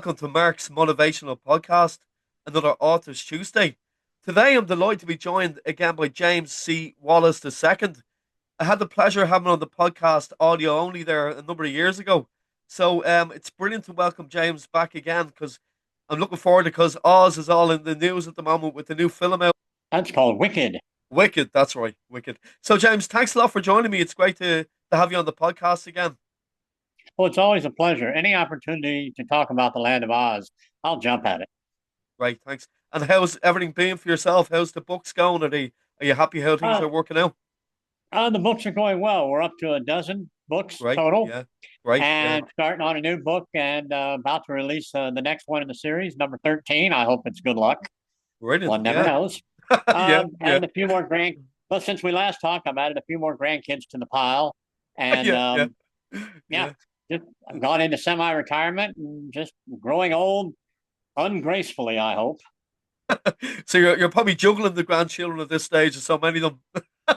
Welcome to Mark's Motivational Podcast, another Authors Tuesday. Today I'm delighted to be joined again by James C. Wallace II. I had the pleasure of having him on the podcast audio only there a number of years ago. So it's brilliant to welcome James back again because I'm looking forward to because Oz is all in the news at the moment with the new film out. That's called Wicked. Wicked, that's right, Wicked. So James, thanks a lot for joining me. It's great to have you on the podcast again. Well, it's always a pleasure. Any opportunity to talk about the land of Oz, I'll jump at it. Great, thanks. And how's everything been for yourself? How's the books going? Are you happy how things Uh, are working out? the books are going well. We're up to a dozen books Great, total, yeah, great, yeah, and starting on a new book and about to release the next one in the series, number 13. I hope it's good luck. brilliant, One never yeah, knows. yeah, yeah, And a few more well, since we last talked, I've added a few more grandkids to the pile. And yeah, yeah, yeah, yeah. just I've gone into semi-retirement and just growing old ungracefully, I hope. So you're probably juggling the grandchildren at this stage, and so many of them.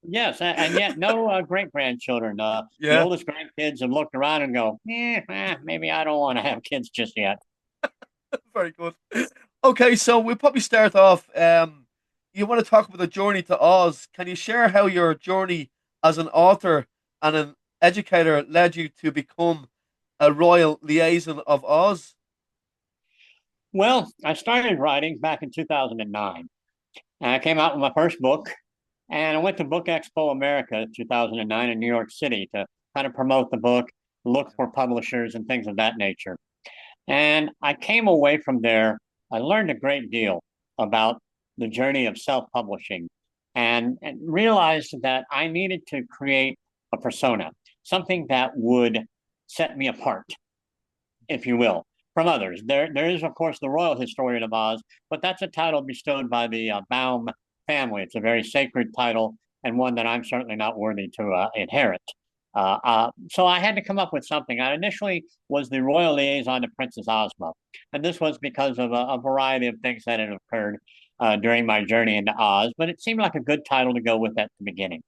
Yes, and yet no great grandchildren. The Yeah, oldest grandkids have looked around and go, maybe I don't want to have kids just yet. very good. Okay, so we'll probably start off. You want to talk about the journey to Oz? Can you share how your journey as an author and an educator led you to become a Royal Liaison of Oz? Well, I started writing back in 2009. And I came out with my first book, and I went to Book Expo America 2009 in New York City to kind of promote the book, look for publishers and things of that nature. And I came away from there. I learned a great deal about the journey of self-publishing and realized that I needed to create a persona, something that would set me apart, if you will, from others. There is, of course, the Royal Historian of Oz, but that's a title bestowed by the Baum family. It's a very sacred title and one that I'm certainly not worthy to inherit. So I had to come up with something. I initially was the Royal Liaison to Princess Ozma, and this was because of a variety of things that had occurred during my journey into Oz, but it seemed like a good title to go with at the beginning.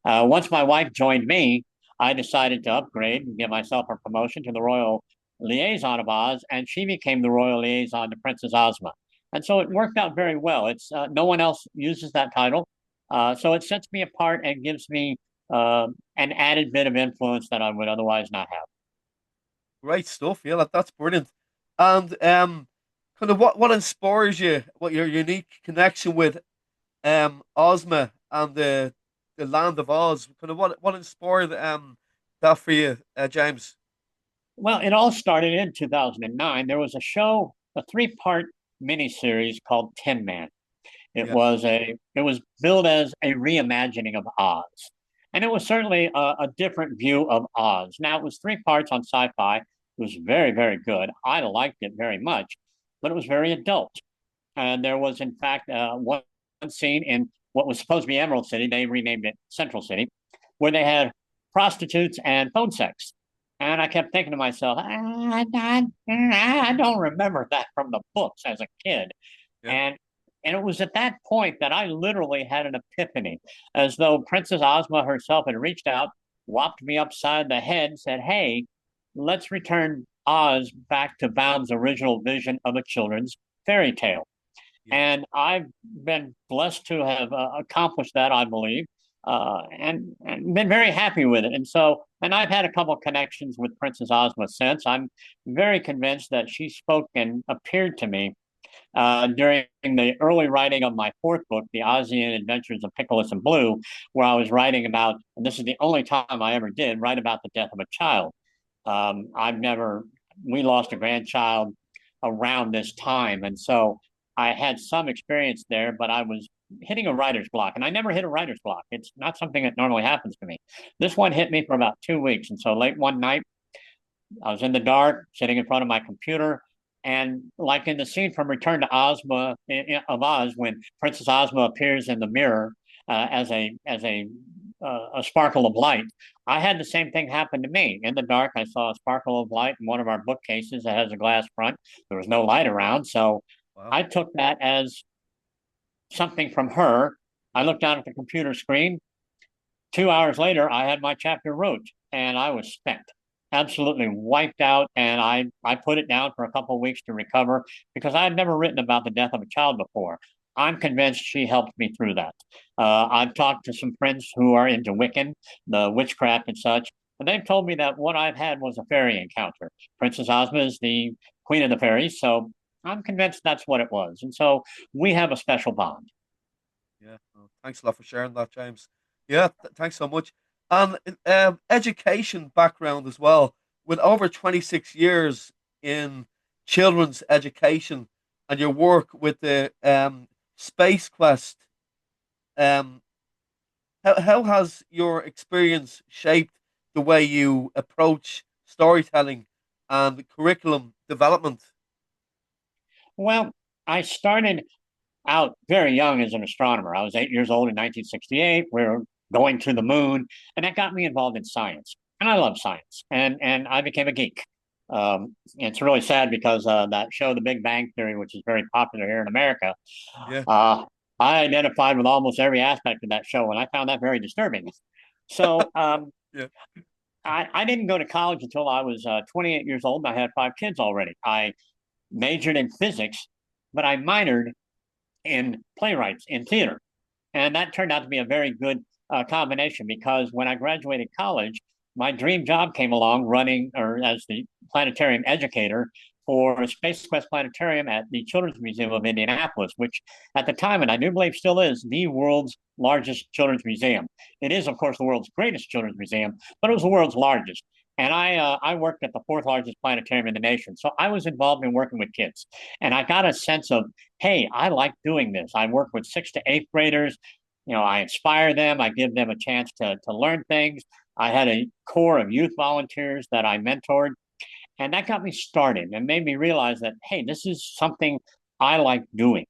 Once my wife joined me, I decided to upgrade and give myself a promotion to the Royal Liaison of Oz, and she became the Royal Liaison to Princess Ozma. And so it worked out very well. It's no one else uses that title, so it sets me apart and gives me an added bit of influence that I would otherwise not have. Great stuff. Yeah, that's brilliant. And kind of what inspires you? What your unique connection with Ozma and the land of Oz? Kind of what inspired that for you, James? Well, it all started in 2009. There was a show, a three-part miniseries called Tin Man. Yeah, It was billed as a reimagining of Oz. And it was certainly a different view of Oz. Now it was three parts on sci-fi. It was very, very good. I liked it very much, but it was very adult. And there was, in fact, one scene in what was supposed to be Emerald City. They renamed it Central City, where they had prostitutes and phone sex. And I kept thinking to myself, I don't remember that from the books as a kid. yeah, And and it was at that point that I literally had an epiphany, as though Princess Ozma herself had reached out, whopped me upside the head, and said, "Hey, let's return Oz back to Baum's original vision of a children's fairy tale." yeah. And I've been blessed to have accomplished that, I believe, and been very happy with it. And so, and I've had a couple of connections with Princess Ozma since. I'm very convinced that she spoke and appeared to me during the early writing of my fourth book, The Ozian Adventures of Pickles and Blue, where I was writing about, and this is the only time I ever did, write about the death of a child. I've never, we lost a grandchild around this time. And so I had some experience there, but I was hitting a writer's block, and I never hit a writer's block. It's not something that normally happens to me. This one hit me for about 2 weeks. And so late one night, I was in the dark, sitting in front of my computer, and like in the scene from Return to Ozma of Oz, when Princess Ozma appears in the mirror as a sparkle of light, I had the same thing happen to me. In the dark, I saw a sparkle of light in one of our bookcases that has a glass front. There was no light around, so Wow. I took that as something from her. I Yeah, looked down at the computer screen. 2 hours later, I had my chapter wrote, and I was spent. absolutely wiped out, and I put it down for a couple of weeks to recover because I had never written about the death of a child before. I'm convinced she helped me through that. I've talked to some friends who are into Wiccan, the witchcraft and such, and they've told me that what I've had was a fairy encounter. Princess Ozma is the queen of the fairies, so I'm convinced that's what it was. And so we have a special bond. Yeah. Oh, thanks a lot for sharing that, James. Yeah, thanks so much. And education background as well. With over 26 years in children's education and your work with the Space Quest, um, how has your experience shaped the way you approach storytelling and curriculum development? Well, I started out very young as an astronomer. I was 8 years old in 1968. We were going to the moon, and that got me involved in science. And I love science, and I became a geek. It's really sad because that show, The Big Bang Theory, which is very popular here in America, Yeah, uh, I identified with almost every aspect of that show, and I found that very disturbing. So yeah, I didn't go to college until I was 28 years old, and I had 5 kids already. I majored in physics, but I minored in playwrights in theater. And that turned out to be a very good combination because when I graduated college, my dream job came along running or as the planetarium educator for Space Quest Planetarium at the Children's Museum of Indianapolis, which at the time, and I do believe still is, the world's largest children's museum. It is, of course, the world's greatest children's museum, but it was the world's largest. And I worked at the fourth largest planetarium in the nation. So I was involved in working with kids. And I got a sense of, hey, I like doing this. I work with 6th to 8th graders. I inspire them. I give them a chance to learn things. I had a core of youth volunteers that I mentored, and that got me started and made me realize that, hey, this is something I like doing.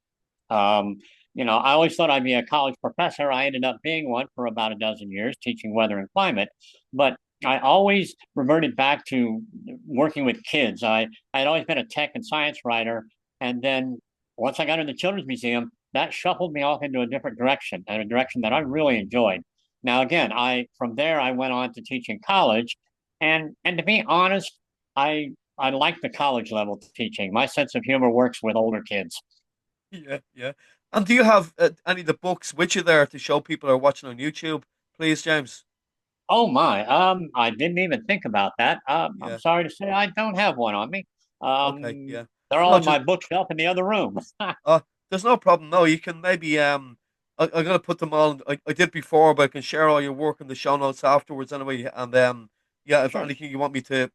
Um, I always thought I'd be a college professor. I ended up being one for about a dozen years, teaching weather and climate. But I always reverted back to working with kids. I had always been a tech and science writer, and then once I got in the Children's Museum, that shuffled me off into a different direction, and a direction that I really enjoyed. Now, again, I from there I went on to teach in college, and to be honest, I like the college level teaching. My sense of humor works with older kids. yeah, yeah. And do you have any of the books with you there to show people who are watching on YouTube, please, James? Oh my, I didn't even think about that. I'm Yeah. sorry to say I don't have one on me. Okay. Yeah. They're all No, in my just bookshelf in the other room. there's no problem. No, you can maybe I'm gonna put them on. I did before, but I can share all your work in the show notes afterwards anyway. And yeah, if Sure. anything you want me to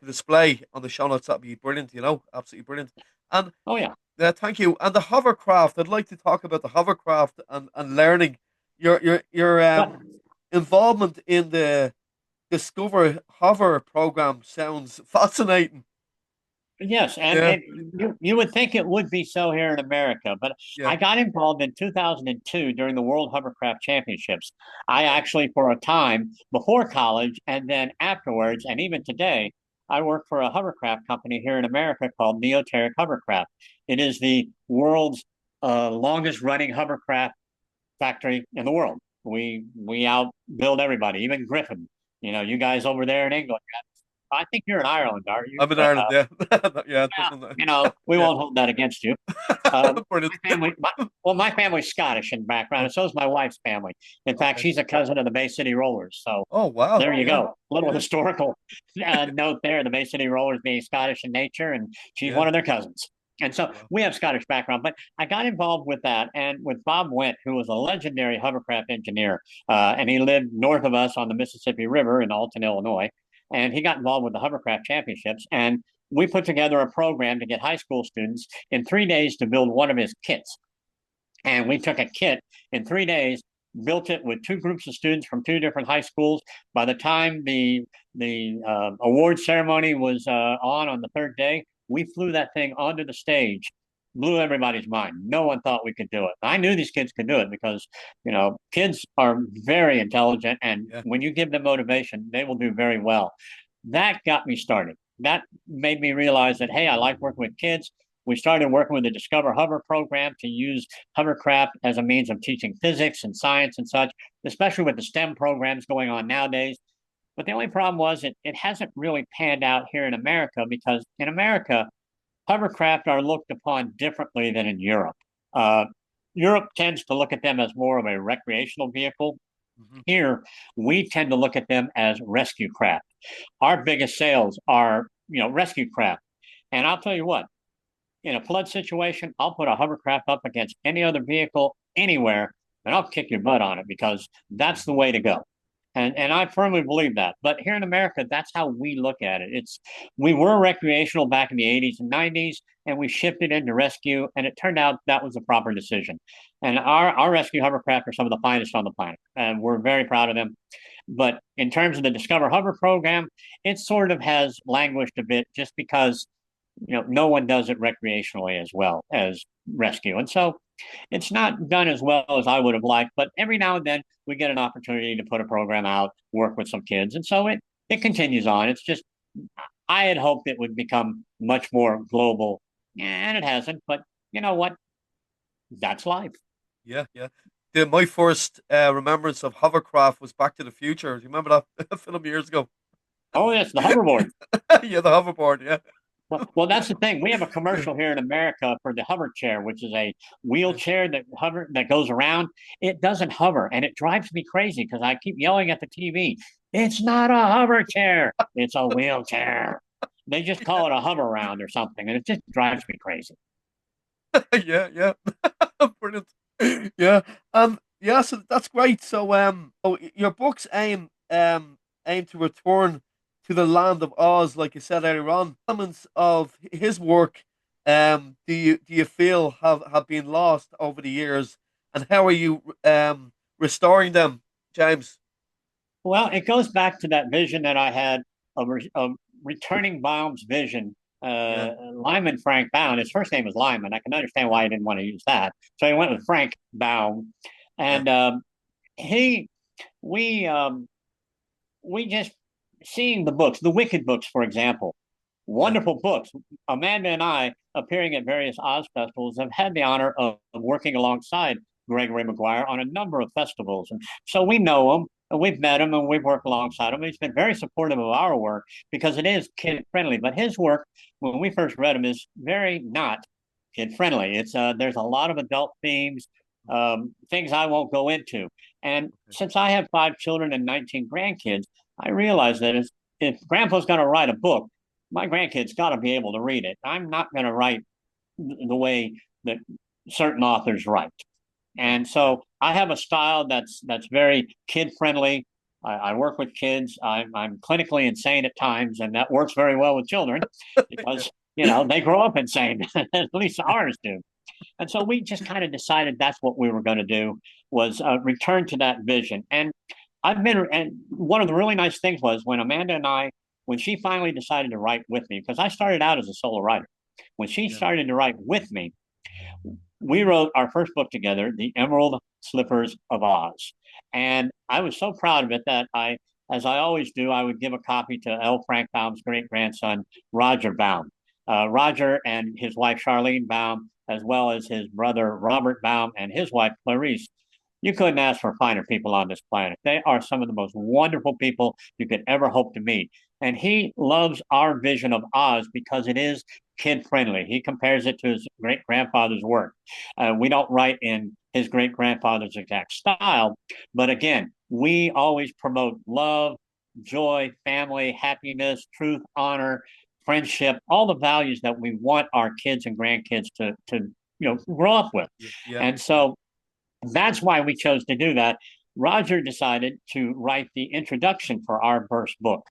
display on the show notes, that'd be brilliant. Absolutely brilliant. And Oh yeah. thank you. And the hovercraft, I'd like to talk about the hovercraft and learning your But involvement in the Discover Hover program sounds fascinating. yes, Yeah, and you would think it would be so here in America, but yeah, I got involved in 2002 during the World Hovercraft Championships. I yeah. actually, for a time before college and then afterwards, and even today, I work for a hovercraft company here in America called Neoteric Hovercraft. It is the world's longest running hovercraft factory in the world. We outbuild everybody, even Griffin. You guys over there in England. I think you're in Ireland, are you? I'm in But Ireland. Yeah, yeah, yeah, doesn't we yeah. won't hold that against you. Brilliant. My family's Scottish in background, Oh, and so is my wife's family. In fact, okay. she's a cousin of the Bay City Rollers. So Oh wow. there you Yeah, go. A little yeah, historical note there. The Bay City Rollers being Scottish in nature, and she's yeah. one of their cousins. And so Wow. we have Scottish background, but I got involved with that and with Bob Went, who was a legendary hovercraft engineer. And he lived north of us on the Mississippi River in Alton, Illinois. And he got involved with the hovercraft championships. And we put together a program to get high school students in 3 days to build one of his kits. And we took a kit in 3 days, built it with two groups of students from two different high schools. By the time the award ceremony was on the third day, we flew that thing onto the stage, blew everybody's mind. No one thought we could do it. I knew these kids could do it because kids are very intelligent, and Yeah, when you give them motivation, they will do very well. That got me started. That made me realize that, hey, I like working with kids. We started working with the Discover Hover program to use hovercraft as a means of teaching physics and science and such, especially with the STEM programs going on nowadays. But the only problem was it hasn't really panned out here in America because in America, hovercraft are looked upon differently than in Europe. Uh, Europe tends to look at them as more of a recreational vehicle. Hmm. Here, we tend to look at them as rescue craft. Our biggest sales are, rescue craft. And I'll tell you what, in a flood situation, I'll put a hovercraft up against any other vehicle anywhere, and I'll kick your butt on it because that's the way to go. And I firmly believe that. But here in America, that's how we look at it. We were recreational back in the 80s and 90s, and we shifted into rescue, and it turned out that was the proper decision. And our rescue hovercraft are some of the finest on the planet, and we're very proud of them. But in terms of the Discover Hover program, it sort of has languished a bit just because no one does it recreationally as well as rescue. And so it's not done as well as I would have liked, but every now and then we get an opportunity to put a program out, work with some kids. And so it continues on. It's just, I had hoped it would become much more global, and it hasn't. But you know what? That's life. Yeah, yeah. My first remembrance of hovercraft was Back to the Future. Do you remember that film years ago? Oh, yes, the hoverboard. Yeah, the hoverboard. Yeah, Well, that's the thing. We have a commercial here in America for the hover chair, which is a yeah. wheelchair that goes around. It doesn't hover, and it drives me crazy because I keep yelling at the TV. It's not a hover chair. It's a wheelchair. They just call it a hover round or something, and it just drives me crazy. Yeah, yeah. Brilliant. Yeah. Yeah, so that's great. So your books aim to return to the land of Oz, like you said earlier on. Elements of his work do you feel have been lost over the years, and how are you restoring them, James? Well, it goes back to that vision that I had of returning Baum's vision. Yeah, Lyman Frank Baum, his first name was Lyman. I can understand why he didn't want to use that. So he went with Frank Baum. yeah, And he, we, we just seeing the books, the Wicked books, for example, yeah. wonderful books. Amanda and I, appearing at various Oz festivals, have had the honor of working alongside Gregory Maguire on a number of festivals. And so we know him, and we've met him, and we've worked alongside him. He's been very supportive of our work because it is kid friendly. But his work, when we first read him, is very not kid friendly. It's There's a lot of adult themes, things I won't go into. And Okay. since I have 5 children and 19 grandkids, I realize that if Grandpa's going to write a book, my grandkids got to be able to read it. I'm not going to write the way that certain authors write. Yeah, And yeah. so I have a style that's very kid friendly. I work with kids. I'm clinically insane at times, and that works very well with children Yeah, because they grow up insane. At least ours do. And so we just kind of decided that's what we were going to do was return to that vision. And one of the really nice things was when Amanda and I, when she finally decided to write with me, because I started out as a solo writer, when she yeah. started to write with me, we wrote our first book together, The Emerald Slippers of Oz. And I was so proud of it that as I always do, I would give a copy to L. Frank Baum's great grandson, Roger Baum. Roger and his wife, Charlene Baum, as well as his brother, Robert Baum, and his wife, Clarice. You couldn't ask for finer people on this planet. They are some of the most wonderful people you could ever hope to meet. And he loves our vision of Oz because it is kid friendly. He compares it to his great grandfather's work. We don't write in his great grandfather's exact style, but again, we always promote love, joy, family, happiness, truth, honor, friendship, all the values that we want our kids and grandkids to grow up with. Yeah, yeah, And yeah. so that's why we chose to do that. Roger decided to write the introduction for our first book,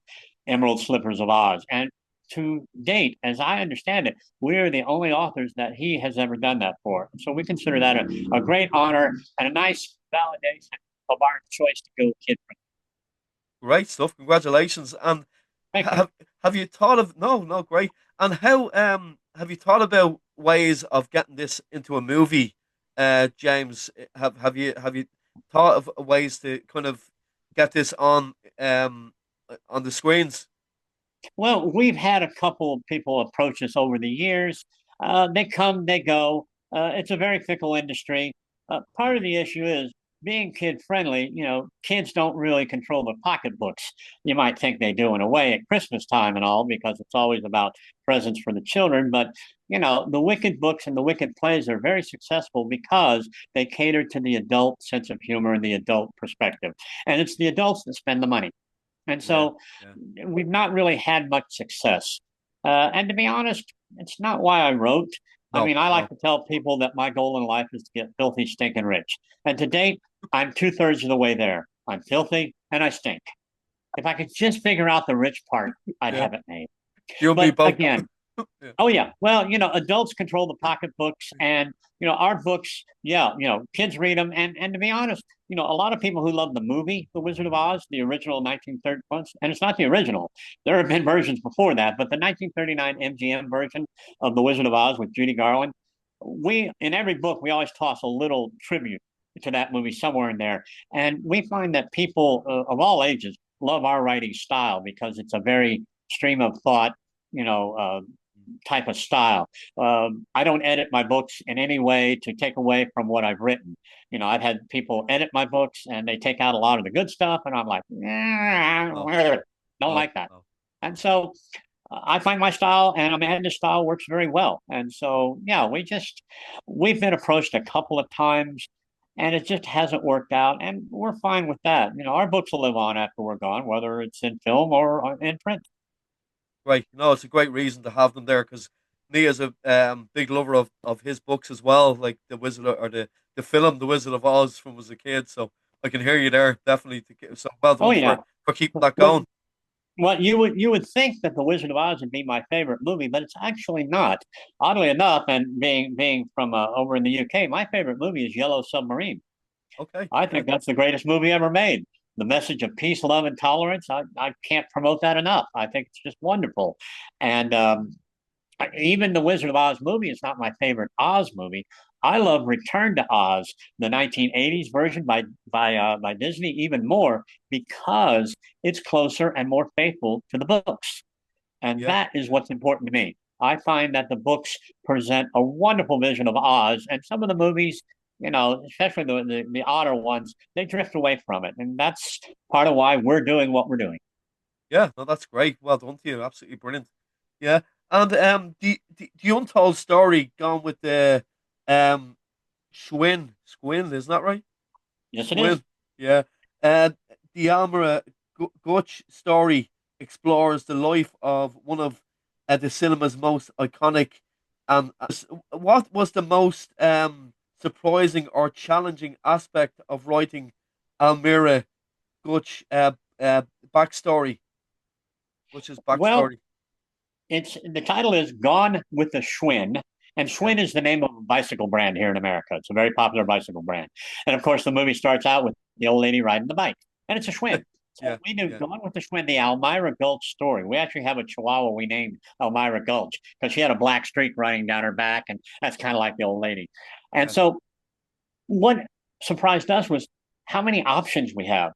Emerald Slippers of Oz. And to date, as I understand it, we are the only authors that he has ever done that for. So we consider that a great honor and a nice validation of our choice to go kid friendly. Great stuff. Congratulations. And Thank you. have have you thought of no, no, great. And how have you thought about ways of getting this into a movie, James? Have you thought of ways to kind of get this on the screens? Well, we've had a couple of people approach us over the years. They come, they go. It's a very fickle industry. Part of the issue is being kid friendly, kids don't really control the pocketbooks. You might think they do in a way at Christmas time and all, because it's always about presents for the children. But, the Wicked books and the Wicked plays are very successful because they cater to the adult sense of humor and the adult perspective. And it's the adults that spend the money. And Yeah, so yeah. we've not really had much success. And to be honest, it's not why I wrote. I No, mean, I like no. to tell people that my goal in life is to get filthy, stinking rich. And to date, I'm two-thirds of the way there. I'm filthy and I stink. If I could just figure out the rich part, I'd Yeah. have it made. You and me But both. again, Yeah. oh yeah. Well, adults control the pocketbooks, and our books, yeah, kids read them. And to be honest, a lot of people who love the movie The Wizard of Oz, the original 1930 ones, and it's not the original. There have been versions before that, but the 1939 MGM version of The Wizard of Oz with Judy Garland, we in every book we always toss a little tribute to that movie somewhere in there, and we find that people of all ages love our writing style because it's a very stream of thought, you know, uh, type of style. I don't edit my books in any way to take away from what I've written. I've had people edit my books and they take out a lot of the good stuff, and I'm like, No, don't no, like that. no. And so I find my style and Amanda's style works very well. And so, yeah, we've been approached a couple of times and it just hasn't worked out. And we're fine with that. Our books will live on after we're gone, whether it's in film or in print. Right. No, it's a great reason to have them there because Nia's a big lover of his books as well, like or the film The Wizard of Oz from as a kid. So I can hear you there, definitely. So well Oh, done yeah. for keeping that What, going. what you would think that The Wizard of Oz would be my favorite movie, but it's actually not. Oddly enough, and being from over in the UK, my favorite movie is Yellow Submarine. Okay. I Yeah. think that's the greatest movie ever made. The message of peace, love, and tolerance. I can't promote that enough. I think it's just wonderful. And even the Wizard of Oz movie is not my favorite Oz movie. I love Return to Oz, the 1980s version by Disney, even more because it's closer and more faithful to the books. And Yeah. that is Yeah. what's important to me. I find that the books present a wonderful vision of Oz, and some of the movies, especially the odder ones, they drift away from it. And that's part of why we're doing what we're doing. Yeah. No, that's great. Well done to you. Absolutely brilliant. Yeah. And the Untold story gone with the um Schwinn, isn't that right? Yes, it is. Schwinn. Yeah. Uh, the Almira Gulch story explores the life of one of the cinema's most iconic. And what was the most surprising or challenging aspect of writing Almira Gulch backstory? Which is Well, backstory? it's the title is Gone with the Schwinn. And Yeah, Schwinn is the name of a bicycle brand here in America. It's a very popular bicycle brand. And of course, the movie starts out with the old lady riding the bike, and it's a Schwinn. So yeah, we do yeah. Gone with the Schwinn, the Almira Gulch story. We actually have a Chihuahua we named Almira Gulch because she had a black streak running down her back, and that's kind of like the old lady. And Yeah. so what surprised us was how many options we have.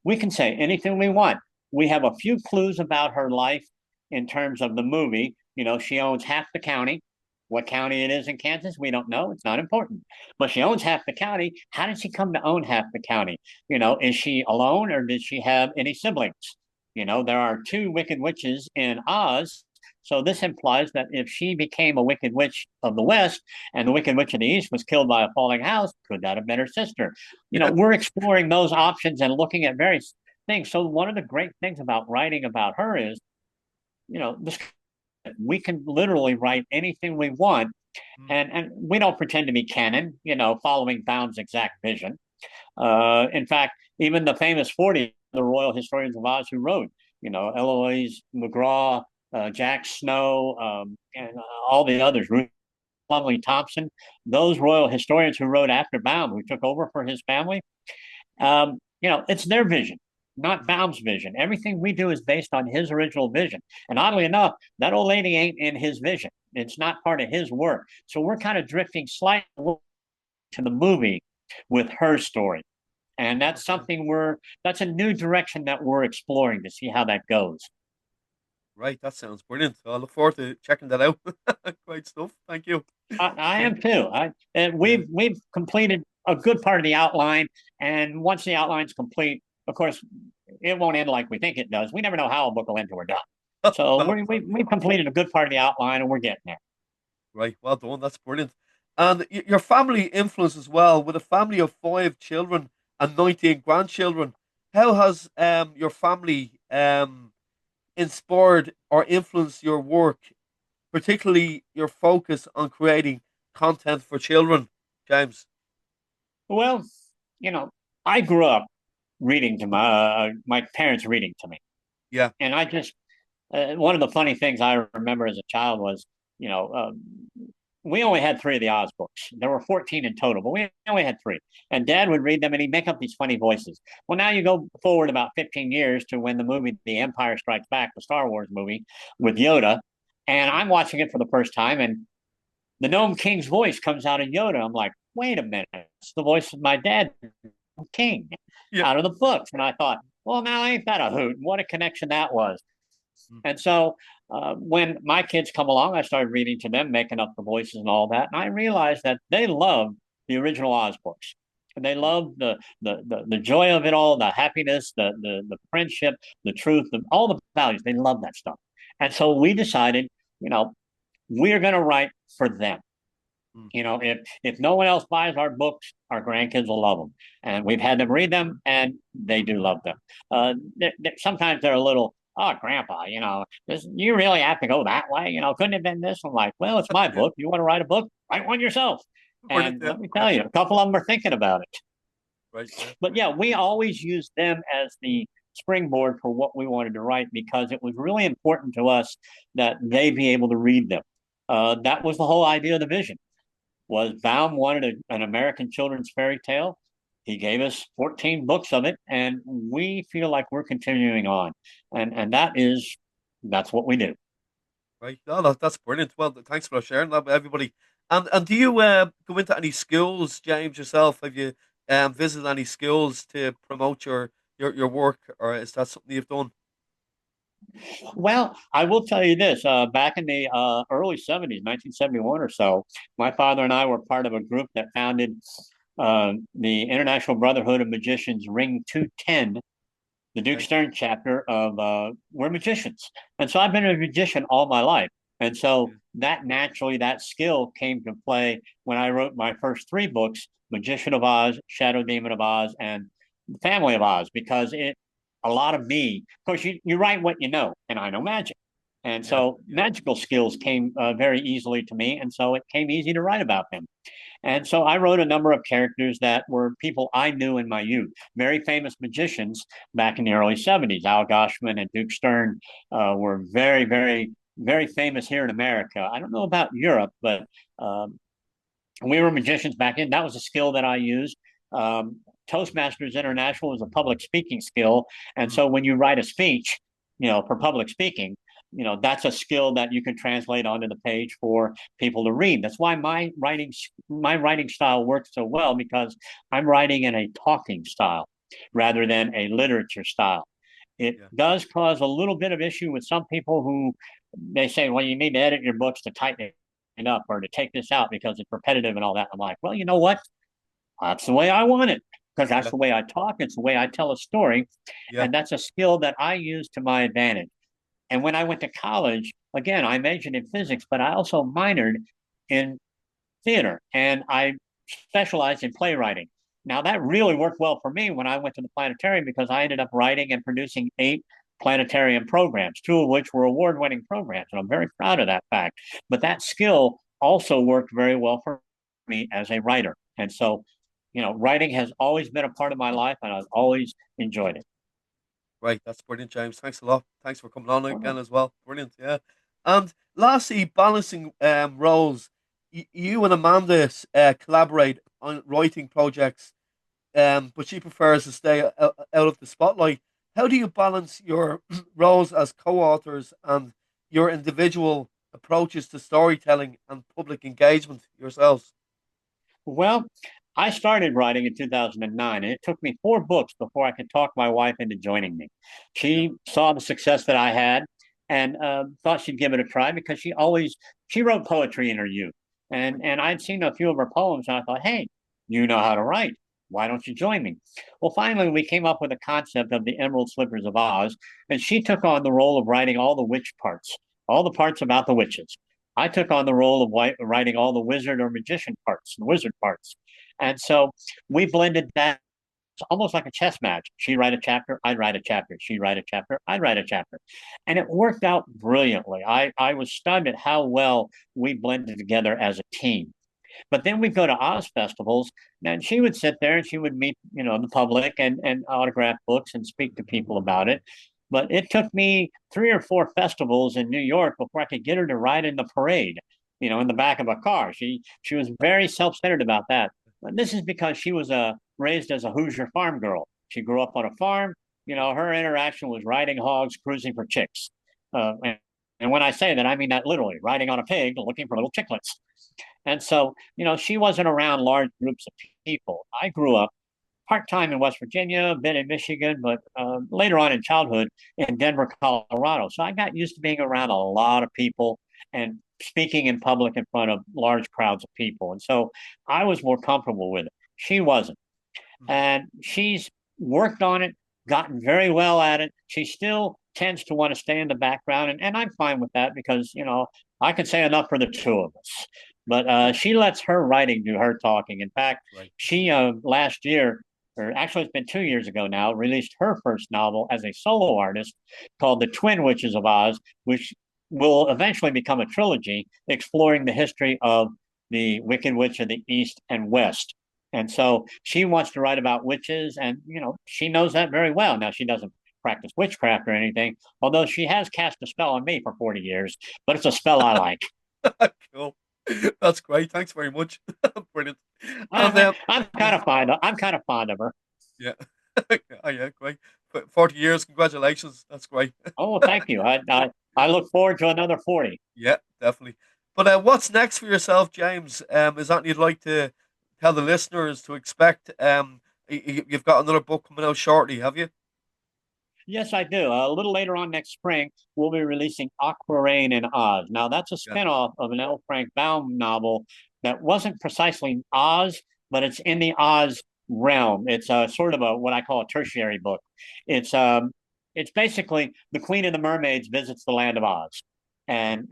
We can say anything we want. We have a few clues about her life in terms of the movie. She owns half the county. What county it is in Kansas, we don't know. It's not important. But she owns half the county. How did she come to own half the county? Is she alone or did she have any siblings? There are two wicked witches in Oz. So this implies that if she became a wicked witch of the West and the wicked witch of the East was killed by a falling house, could that have been her sister? Yeah. We're exploring those options and looking at various things. So one of the great things about writing about her is, this we can literally write anything we want, Mm. and we don't pretend to be canon, following Baum's exact vision. In fact, even the famous 40, the Royal Historians of Oz who wrote, Eloise McGraw, Jack Snow, and all the others, Ruth Plumley Thompson, those royal historians who wrote after Baum, who took over for his family, it's their vision, not Mm. Baum's vision. Everything we do is based on his original vision. And oddly enough, that old lady ain't in his vision. It's not part of his work. So we're kind of drifting slightly to the movie with her story. And Okay. that's a new direction that we're exploring to see how that goes. Right. That sounds brilliant. I look forward to checking that out. Great stuff. Thank you. I Yeah. am too. And Yeah. we've completed a good part of the outline, And once the outline's complete, of course, it won't end like we think it does. We never know how a book will end till we're done. So No, we've completed a good part of the outline and we're getting there. right. Well done. That's brilliant. And your family influence as well, with a family of five children and 19 grandchildren. How has your family inspired or influenced your work, particularly your focus on creating content for children, James? Well, you know, I grew up reading to my parents reading to me, Yeah. and I just one of the funny things I remember as a child was, you know, we only had three of the Oz books. There were 14 in total, but we only had three. And Dad would read them and he'd make up these funny voices. Well, now you go forward about 15 years to when the movie The Empire Strikes Back, the Star Wars movie with Yoda, and I'm watching it for the first time, and the Gnome King's voice comes out of Yoda. I'm like, wait a minute, it's the voice of my dad, King, Yeah. out of the books. And I thought, well, now ain't that a hoot? What a connection that was. Mm. And so when my kids come along, I started reading to them, making up the voices and all that. And I realized that they love the original Oz books. And they Mm. love the joy of it all, the happiness, the friendship, the truth, all the values. They love that stuff. And so we decided, you know, we're going to write for them. Mm. You know, if no one else buys our books, our grandkids will love them, and we've had them read them, and they do love them. Sometimes they're a little, oh, Grandpa, you know, you really have to go that way. You know, couldn't it have been this? I'm like, well, it's my Yeah. book. You want to write a book? Write one yourself. Brilliant. And Yeah. let me Yeah. tell you, a couple of them are thinking about it. Right. Yeah. But yeah, we always use them as the springboard for what we wanted to write because it was really important to us that they be able to read them. That was the whole idea of the vision was Baum wanted an American children's fairy tale. He gave us 14 books of it, and we feel like we're continuing on. And that's what we do. Right. No, that's brilliant. Well, thanks for sharing that with everybody. And do you go into any schools, James, yourself? Have you visited any schools to promote your work, or is that something you've done? Well, I will tell you this. Back in the early 70s, 1971 or so, my father and I were part of a group that founded the International Brotherhood of Magicians Ring 210, the Duke Okay. Stern chapter of We're Magicians. And so I've been a magician all my life. And so Yeah. that naturally, that skill came to play when I wrote my first three books, Magician of Oz, Shadow Demon of Oz, and The Family of Oz, because a lot of me, of course, you write what you know, and I know magic. And Yeah. so Yeah. magical skills came very easily to me. And so it came easy to write about them. And so I wrote a number of characters that were people I knew in my youth, very famous magicians back in the early 70s. Al Goshman and Duke Stern were very, very, very famous here in America. I don't know about Europe, but um, we were magicians back in. That was a skill that I used. Um, Toastmasters International is a public speaking skill. And Mm. so when you write a speech, you know, for public speaking, you know, that's a skill that you can translate onto the page for people to read. That's why my writing style works so well because I'm writing in a talking style rather than a literature style. It Yeah. does cause a little bit of issue with some people who they say, well, you need to edit your books to tighten it up or to take this out because it's repetitive and all that. I'm like, well, you know what? That's the way I want it because that's Yeah. the way I talk. It's the way I tell a story. Yeah. And that's a skill that I use to my advantage. And when I went to college, again, I majored in physics, but I also minored in theater and I specialized in playwriting. Now, that really worked well for me when I went to the planetarium because I ended up writing and producing 8 planetarium programs, two of which were award winning programs. And I'm very proud of that fact. But that skill also worked very well for me as a writer. And so, you know, writing has always been a part of my life and I've always enjoyed it. Right. That's brilliant, James. Thanks a lot. Thanks for coming on again Well, as well. Brilliant. Yeah. And lastly, balancing roles. You and Amanda collaborate on writing projects, but she prefers to stay out of the spotlight. How do you balance your roles as co-authors and your individual approaches to storytelling and public engagement yourselves? Well, I started writing in 2009, and it took me 4 books before I could talk my wife into joining me. Yeah. She saw the success that I had and thought she'd give it a try because she wrote poetry in her youth, and I'd seen a few of her poems, and I thought, hey, you know how to write. Why don't you join me? Well, finally, we came up with a concept of the Emerald Slippers of Oz, and she took on the role of writing all the witch parts, all the parts about the witches. I took on the role of writing all the wizard or magician parts, the wizard parts. And so we blended that almost like a chess match. She'd write a chapter, I'd write a chapter. She'd write a chapter, I'd write a chapter. And it worked out brilliantly. I was stunned at how well we blended together as a team. But then we'd go to Oz festivals, and she would sit there and she would meet, the public and autograph books and speak to people about it. But it took me 3 or 4 festivals in New York before I could get her to ride in the parade, in the back of a car. She was very self-centered about that. And this is because she was raised as a Hoosier farm girl. She grew up on a farm. Her interaction was riding hogs, cruising for chicks. And when I say that, I mean that literally, riding on a pig, looking for little chicklets. And so, she wasn't around large groups of people. I grew up part-time in West Virginia, a bit in Michigan, but later on in childhood in Denver, Colorado. So I got used to being around a lot of people and speaking in public in front of large crowds of people. And so I was more comfortable with it. She wasn't. Mhm. And she's worked on it, gotten very well at it. She still tends to want to stay in the background. And I'm fine with that because, I can say enough for the two of us. But she lets her writing do her talking. In fact, Right. she last year, or actually it's been 2 years ago now, released her first novel as a solo artist called The Twin Witches of Oz, which will eventually become a trilogy exploring the history of the Wicked Witch of the East and West. And so she wants to write about witches, and she knows that very well. Now she doesn't practice witchcraft or anything, although she has cast a spell on me for 40 years, but it's a spell I like. Cool. That's great. Thanks very much. Brilliant. And I'm yeah, kind of fond of I'm kind of fond of her. yeah. Oh, yeah, great. 40 years. Congratulations. That's great. Oh, thank you. I look forward to another 40. Yeah, definitely. But what's next for yourself, James? Is that you'd like to tell the listeners to expect? You've got another book coming out shortly, have you? Yes, I do. A little later on next spring, we'll be releasing Aquarain in Oz. Now, that's a Yeah. spinoff of an L. Frank Baum novel that wasn't precisely Oz, but it's in the Oz realm. It's sort of what I call a tertiary book. It's um, it's basically the Queen of the Mermaids visits the land of Oz, and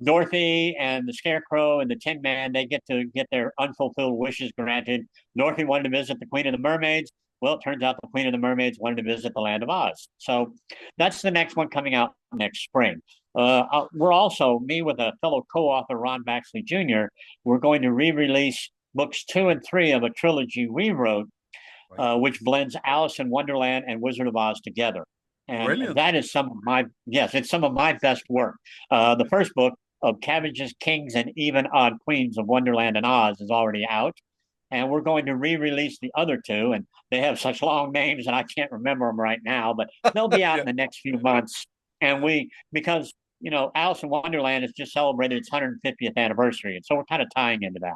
Dorothy and the Scarecrow and the Tin Man, they get to get their unfulfilled wishes granted. Dorothy wanted to visit the Queen of the Mermaids. Well, it turns out the Queen of the Mermaids wanted to visit the land of Oz. So that's the next one coming out next spring. We're also, me with a fellow co author, Ron Baxley Jr., we're going to re release books 2 and 3 of a trilogy we wrote, Right. which blends Alice in Wonderland and Wizard of Oz together. And Brilliant. that is yes, it's some of my best work. The first book of Cabbages, Kings, and Even Odd Queens of Wonderland and Oz is already out. And we're going to re-release the other two, and they have such long names that I can't remember them right now, but they'll be out Yeah. in the next few months. And because Alice in Wonderland has just celebrated its 150th anniversary, and so we're kind of tying into that.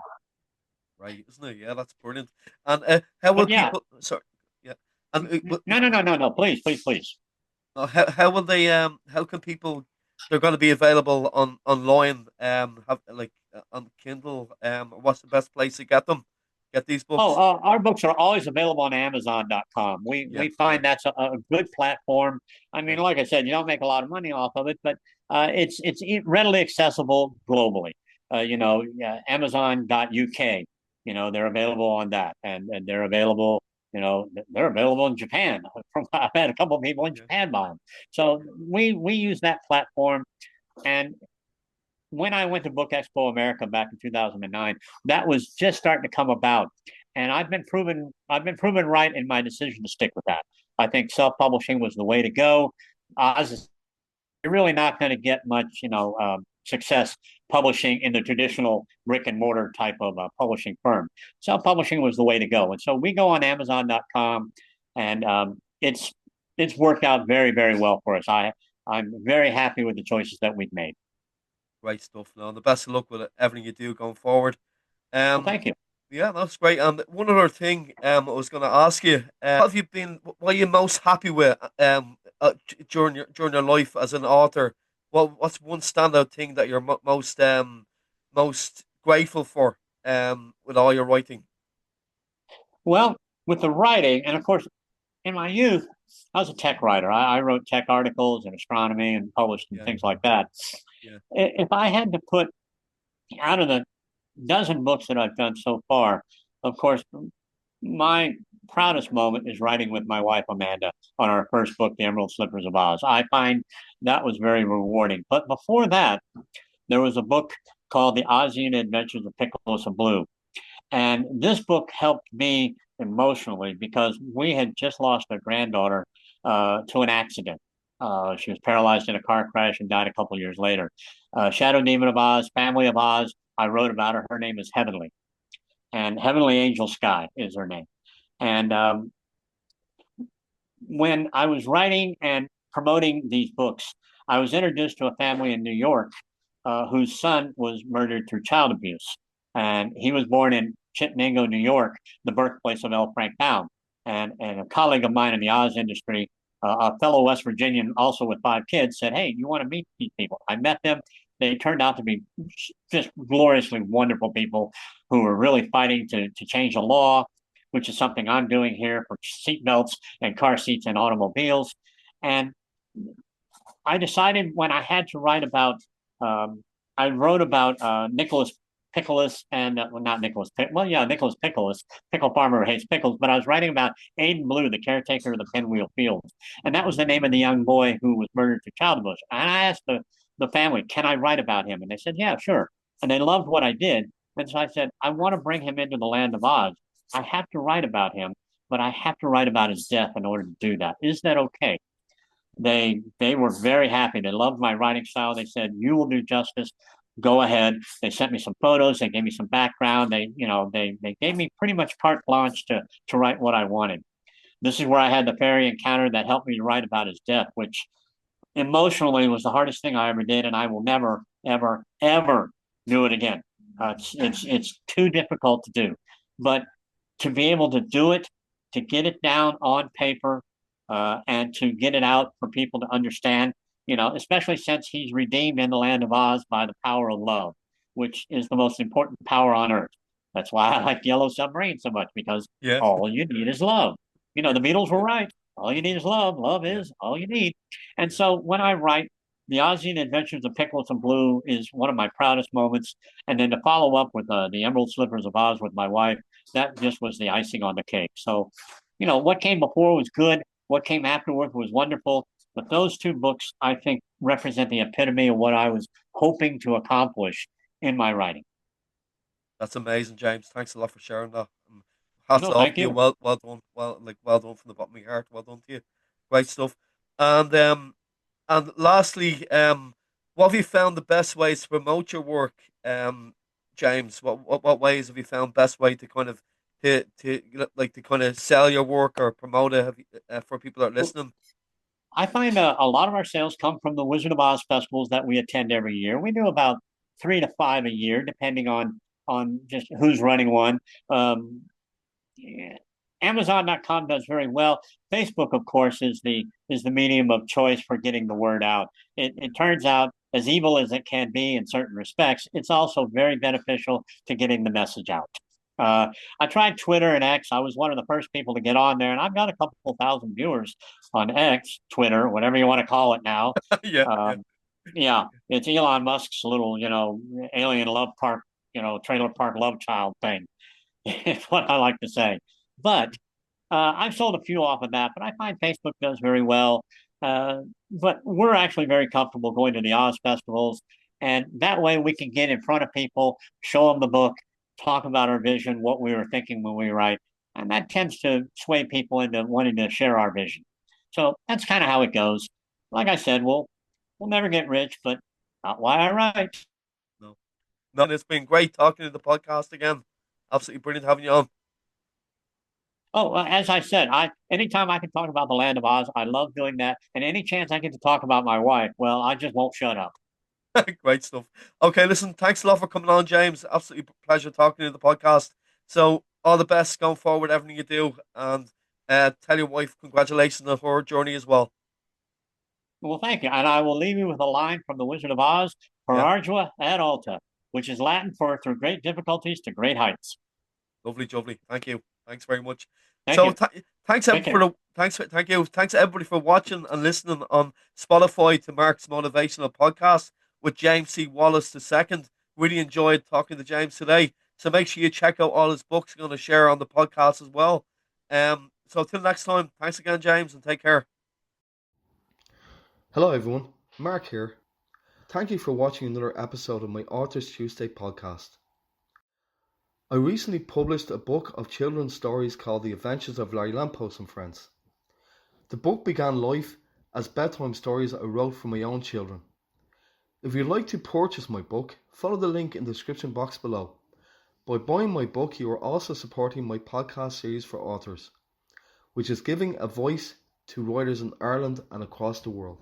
Right, isn't it? Yeah, that's brilliant. And how will But yeah, people? Sorry. Yeah. And no, no, no, no, no. Please, please, please. how will they? How can people? They're going to be available online. Have like on Kindle. What's the best place to get them? Get these Oh, books. our books are always available on Amazon.com. We Yeah. we Yeah. find that's a good platform. I mean, Yeah. like I said, you don't make a lot of money off of it, but it's readily accessible globally. Yeah, Amazon.uk. They're available on that, and they're available. They're available in Japan. I've had a couple of people in Yeah. Japan buy them. So we use that platform, and when I went to Book Expo America back in 2009, that was just starting to come about. And I've been proven right in my decision to stick with that. I think self-publishing was the way to go. Oz is you're really not going to get much, success publishing in the traditional brick and mortar type of publishing firm. Self-publishing was the way to go. And so we go on Amazon.com, and it's worked out very, very well for us. I'm very happy with the choices that we've made. Great stuff. Now, and the best of luck with everything you do going forward. Well, Um, thank you. yeah, that's great. And one other thing, I was going to ask you, what have you been? What are you most happy with, during your life as an author? What's one standout thing that you're most grateful for, with all your writing? Well, with the writing, and of course, in my youth, I was a tech writer. I wrote tech articles in astronomy and published and Yeah, things like that. yeah, If I had to put out of the dozen books that I've done so far, of course, my proudest moment is writing with my wife Amanda on our first book, The Emerald Slippers of Oz. I find that was very rewarding. But before that, there was a book called The Ozian Adventures of Pickles and Blue. And this book helped me emotionally because we had just lost a granddaughter to an accident. She was paralyzed in a car crash and died a couple years later. Shadow Demon of Oz, Family of Oz. I wrote about her. Her name is Heavenly, and Heavenly Angel Sky is her name. And when I was writing and promoting these books, I was introduced to a family in New York whose son was murdered through child abuse. And he was born in Chittenango, New York, the birthplace of L. Frank Baum. And a colleague of mine in the Oz industry, a fellow West Virginian, also with 5 kids, said, "Hey, you want to meet these people?" I met them. They turned out to be just gloriously wonderful people who were really fighting to change the law, which is something I'm doing here for seatbelts and car seats in automobiles. And I decided when I had to write about, um, I wrote about Nicholas Pickles and well, not Nicholas, well, yeah, Nicholas Pickles, pickle farmer who hates pickles, but I was writing about Aiden Blue, the caretaker of the Pinwheel Fields, and that was the name of the young boy who was murdered through child abuse. And I asked the family, "Can I write about him?" And they said, "Yeah, sure." And they loved what I did, and so I said, "I want to bring him into the land of Oz. I have to write about him, but I have to write about his death in order to do that. Is that okay?" They were very happy. They loved my writing style. They said, "You will do justice. Go ahead." They sent me some photos. They gave me some background. They gave me pretty much carte blanche to write what I wanted. This is where I had the fairy encounter that helped me to write about his death, which emotionally was the hardest thing I ever did, and I will never, ever, ever do it again. It's too difficult to do, but to be able to do it, to get it down on paper, and to get it out for people to understand, especially since he's redeemed in the land of Oz by the power of love, which is the most important power on earth. That's why I like Yellow Submarine so much because yeah, all you need is love. yeah, The Beatles were yeah, right. All you need is love. Love yeah, is all you need. And yeah. so when I write, The Ozian Adventures of Pickles and Blue is one of my proudest moments. And then to follow up with The Emerald Slippers of Oz with my wife, that just was the icing on the cake. So, what came before was good. What came afterward was wonderful. But those two books, I think, represent the epitome of what I was hoping to accomplish in my writing. That's amazing, James. Thanks a lot for sharing that. Hats No, off thank to you. you. Well done. Well done from the bottom of my heart. Well done to you. Great stuff. And lastly, what have you found the best ways to promote your work, James? What ways have you found best way to kind of like to kind of sell your work or promote it for people that are Well, listening? I find a lot of our sales come from the Wizard of Oz festivals that we attend every year. We do about 3 to 5 a year, depending on just who's running one. Um, yeah. Amazon.com does very well. Facebook, of course, is the medium of choice for getting the word out. It turns out, as evil as it can be in certain respects, it's also very beneficial to getting the message out. I tried Twitter and X. I was one of the first people to get on there, and I've got a couple thousand viewers on X, Twitter, whatever you want to call it now. Yeah, yeah, Um, yeah, it's Elon Musk's little, alien love park, trailer park love child thing. Is what I like to say. But I've sold a few off of that, but I find Facebook does very well. But we're actually very comfortable going to the Oz festivals, and that way we can get in front of people, show them the book, talk about our vision, what we were thinking when we write, and that tends to sway people into wanting to share our vision. So that's kind of how it goes. Like I said, we'll never get rich, but not why I write. no, no. It's been great talking to the podcast again. Absolutely brilliant having you on. Oh, as I said, I anytime I can talk about the land of Oz, I love doing that. And any chance I get to talk about my wife, well, I just won't shut up. Great stuff. Okay, listen, thanks a lot for coming on, James. Absolutely pleasure talking to you on the podcast. So, all the best going forward, everything you do, and tell your wife congratulations on her journey as well. Well, thank you. And I will leave you with a line from the Wizard of Oz, per Yeah, ardua ad alta, which is Latin for through great difficulties to great heights. lovely, lovely. Thank you. Thanks very much. Thank So you. thanks Take everybody care. thank you. Thanks everybody for watching and listening on Spotify to Mark's motivational podcast with James C. Wallace II. Really enjoyed talking to James today. So make sure you check out all his books. I'm going to share on the podcast as well. So till next time, thanks again, James, and take care. Hello everyone, Mark here. Thank you for watching another episode of my Authors Tuesday podcast. I recently published a book of children's stories called The Adventures of Larry Lamppost and Friends. The book began life as bedtime stories I wrote for my own children. If you'd like to purchase my book, follow the link in the description box below. By buying my book, you are also supporting my podcast series for authors, which is giving a voice to writers in Ireland and across the world.